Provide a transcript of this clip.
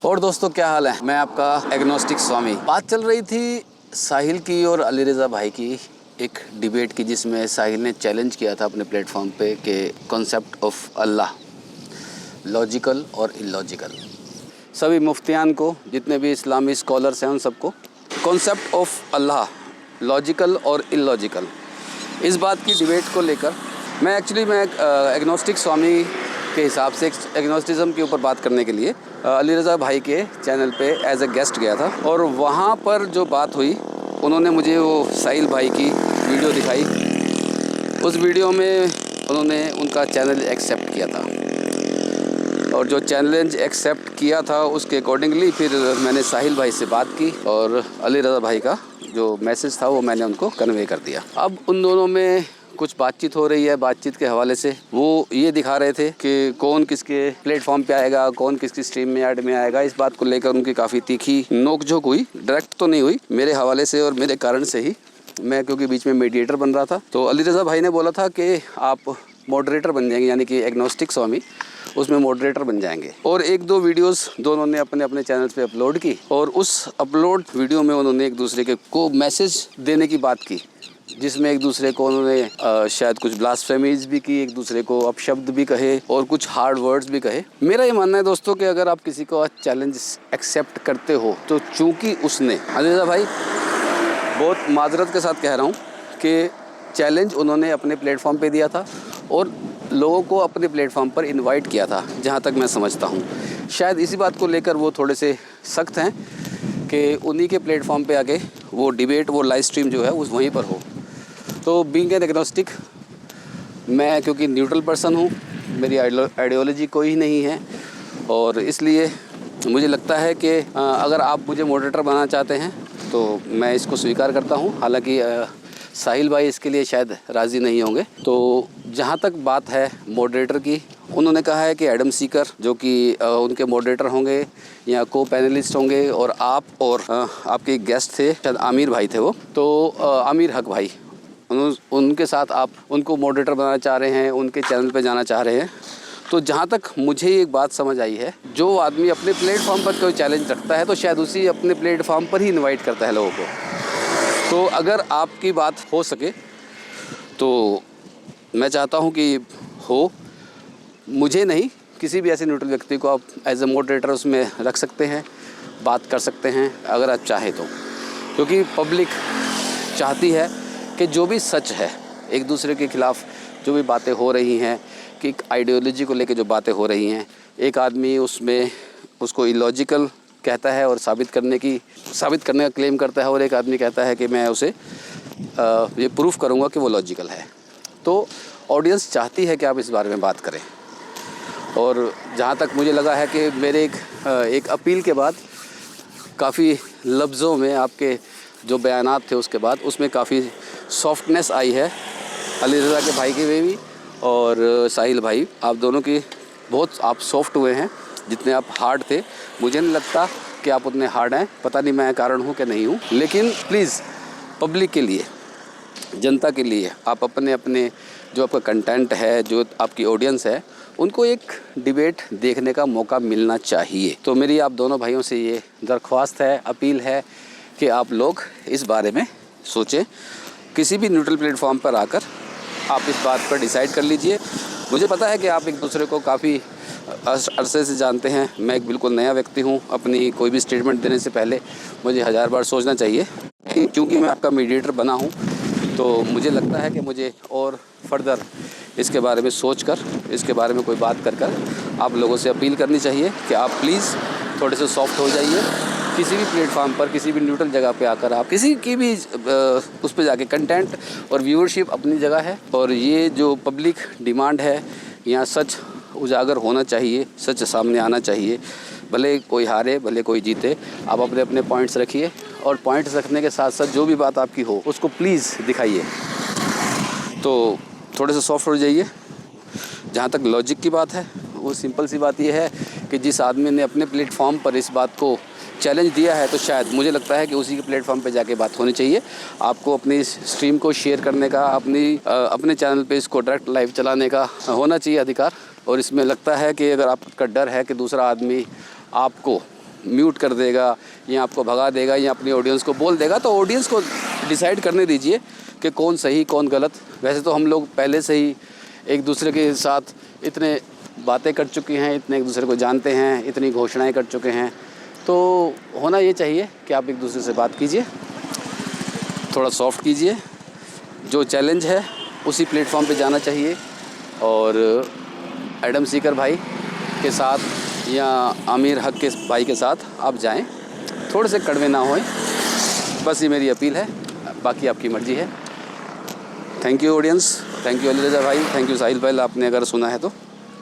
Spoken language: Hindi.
और दोस्तों क्या हाल है। मैं आपका एग्नोस्टिक स्वामी। बात चल रही थी साहिल की और अली रज़ा भाई की एक डिबेट की, जिसमें साहिल ने चैलेंज किया था अपने प्लेटफॉर्म पे कि कॉन्सेप्ट ऑफ अल्लाह लॉजिकल और इलॉजिकल। सभी मुफ्तियान को, जितने भी इस्लामी स्कॉलर्स हैं, उन सबको कॉन्सेप्ट ऑफ अल्लाह लॉजिकल और इलॉजिकल, इस बात की डिबेट को लेकर मैं एग्नोस्टिक स्वामी के हिसाब से एग्नोस्टिज्म के ऊपर बात करने के लिए अली रज़ा भाई के चैनल पे एज ए गेस्ट गया था। और वहाँ पर जो बात हुई, उन्होंने मुझे वो साहिल भाई की वीडियो दिखाई। उस वीडियो में उन्होंने उनका चैनल एक्सेप्ट किया था, और जो चैलेंज एक्सेप्ट किया था उसके अकॉर्डिंगली फिर मैंने साहिल भाई से बात की और अली रज़ा भाई का जो मैसेज था वो मैंने उनको कन्वे कर दिया। अब उन दोनों में कुछ बातचीत हो रही है। बातचीत के हवाले से वो ये दिखा रहे थे कि कौन किसके प्लेटफॉर्म पे आएगा, कौन किसकी स्ट्रीम में ऐड में आएगा। इस बात को लेकर उनकी काफ़ी तीखी नोकझोंक हुई। डायरेक्ट तो नहीं हुई, मेरे हवाले से और मेरे कारण से ही। मैं क्योंकि बीच में मीडिएटर बन रहा था, तो अली रज़ा भाई ने बोला था कि आप मॉडरेटर बन जाएंगे, यानी कि एग्नोस्टिक स्वामी उसमें मॉडरेटर बन जाएंगे। और एक दो वीडियोस दोनों ने अपने अपने चैनल पे अपलोड की, और उस अपलोड वीडियो में उन्होंने एक दूसरे के को मैसेज देने की बात की, जिसमें एक दूसरे को उन्होंने शायद कुछ ब्लास्फेमीज भी की, एक दूसरे को अपशब्द भी कहे और कुछ हार्ड वर्ड्स भी कहे। मेरा ये मानना है दोस्तों कि अगर आप किसी को चैलेंज एक्सेप्ट करते हो, तो चूँकि उसने, अली रज़ा भाई बहुत माजरत के साथ कह रहा हूँ कि चैलेंज उन्होंने अपने प्लेटफॉर्म पे दिया था और लोगों को अपने प्लेटफॉर्म पर इनवाइट किया था, जहाँ तक मैं समझता हूँ। शायद इसी बात को लेकर वो थोड़े से सख्त हैं कि उन्हीं के प्लेटफॉर्म पे आके वो डिबेट, वो लाइव स्ट्रीम जो है उस वहीं पर हो। तो बीइंग एन एग्नोस्टिक, मैं क्योंकि न्यूट्रल पर्सन हूँ, मेरी आइडियोलॉजी कोई नहीं है, और इसलिए मुझे लगता है कि अगर आप मुझे मॉडरेटर बनाना चाहते हैं तो मैं इसको स्वीकार करता हूँ। हालांकि साहिल भाई इसके लिए शायद राज़ी नहीं होंगे। तो जहाँ तक बात है मॉडरेटर की, उन्होंने कहा है कि एडम सीकर जो कि उनके मॉडरेटर होंगे या को पैनलिस्ट होंगे, और आप और आपके गेस्ट थे शायद आमिर भाई थे वो, तो आमिर हक भाई, उनके साथ आप उनको मॉडरेटर बनाना चाह रहे हैं, उनके चैनल पे जाना चाह रहे हैं। तो जहाँ तक मुझे एक बात समझ आई है, जो आदमी अपने प्लेटफॉर्म पर कोई चैलेंज रखता है तो शायद उसी अपने प्लेटफॉर्म पर ही इनवाइट करता है लोगों को। तो अगर आपकी बात हो सके तो मैं चाहता हूँ कि हो, मुझे नहीं, किसी भी ऐसे न्यूट्रल व्यक्ति को आप एज ए मॉडरेटर उसमें रख सकते हैं, बात कर सकते हैं अगर आप चाहें तो। क्योंकि पब्लिक चाहती है कि जो भी सच है, एक दूसरे के ख़िलाफ़ जो भी बातें हो रही हैं, कि आइडियोलॉजी को लेके जो बातें हो रही हैं, एक आदमी उसमें उसको इलॉजिकल कहता है और साबित करने का क्लेम करता है, और एक आदमी कहता है कि मैं उसे ये प्रूफ करूँगा कि वो लॉजिकल है। तो ऑडियंस चाहती है कि आप इस बारे में बात करें। और जहाँ तक मुझे लगा है कि मेरे एक अपील के बाद काफ़ी लफ्ज़ों में आपके जो बयानात थे उसके बाद उसमें काफ़ी सॉफ्टनेस आई है। अली रज़ा के भाई की भी और साहिल भाई, आप दोनों की बहुत आप सॉफ्ट हुए हैं। जितने आप हार्ड थे, मुझे नहीं लगता कि आप उतने हार्ड हैं। पता नहीं मैं कारण हूँ कि नहीं हूँ, लेकिन प्लीज़ पब्लिक के लिए, जनता के लिए, आप अपने अपने जो आपका कंटेंट है, जो आपकी ऑडियंस है, उनको एक डिबेट देखने का मौका मिलना चाहिए। तो मेरी आप दोनों भाइयों से ये दरख्वास्त है, अपील है कि आप लोग इस बारे में सोचें। किसी भी न्यूट्रल प्लेटफॉर्म पर आकर आप इस बात पर डिसाइड कर लीजिए। मुझे पता है कि आप एक दूसरे को काफ़ी अरसे से जानते हैं। मैं एक बिल्कुल नया व्यक्ति हूँ। अपनी कोई भी स्टेटमेंट देने से पहले मुझे 1000 बार सोचना चाहिए। क्योंकि मैं आपका मीडिएटर बना हूँ, तो मुझे लगता है कि मुझे और फर्दर इसके बारे में सोचकर, इसके बारे में कोई बात कर आप लोगों से अपील करनी चाहिए कि आप प्लीज़ थोड़े से सॉफ्ट हो जाइए। किसी भी प्लेटफॉर्म पर, किसी भी न्यूट्रल जगह पे आकर आप किसी की भी उस पर जाके, कंटेंट और व्यूअरशिप अपनी जगह है, और ये जो पब्लिक डिमांड है, यहाँ सच उजागर होना चाहिए, सच सामने आना चाहिए। भले कोई हारे, भले कोई जीते, आप अपने अपने पॉइंट्स रखिए, और पॉइंट्स रखने के साथ साथ जो भी बात आपकी हो उसको प्लीज़ दिखाइए। तो थोड़े से सॉफ्ट हो जाइए। जहाँ तक लॉजिक की बात है, वो सिंपल सी बात यह है कि जिस आदमी ने अपने प्लेटफॉर्म पर इस बात को चैलेंज दिया है, तो शायद मुझे लगता है कि उसी के प्लेटफॉर्म पे जाके बात होनी चाहिए। आपको अपनी स्ट्रीम को शेयर करने का, अपने चैनल पे इसको डायरेक्ट लाइव चलाने का होना चाहिए अधिकार। और इसमें लगता है कि अगर आपका डर है कि दूसरा आदमी आपको म्यूट कर देगा या आपको भगा देगा या अपनी ऑडियंस को बोल देगा, तो ऑडियंस को डिसाइड करने दीजिए कि कौन सही कौन गलत। वैसे तो हम लोग पहले से ही एक दूसरे के साथ इतने बातें कर चुके हैं, इतने एक दूसरे को जानते हैं, इतनी घोषणाएं कर चुके हैं, तो होना ये चाहिए कि आप एक दूसरे से बात कीजिए, थोड़ा सॉफ्ट कीजिए, जो चैलेंज है उसी प्लेटफॉर्म पे जाना चाहिए। और एडम सीकर भाई के साथ या आमिर हक के भाई के साथ आप जाएं, थोड़े से कड़वे ना होएं, बस ये मेरी अपील है, बाकी आपकी मर्ज़ी है। Thank you audience, thank you Ali Raza भाई, थैंक यू साहिल भाई, आपने अगर सुना है तो।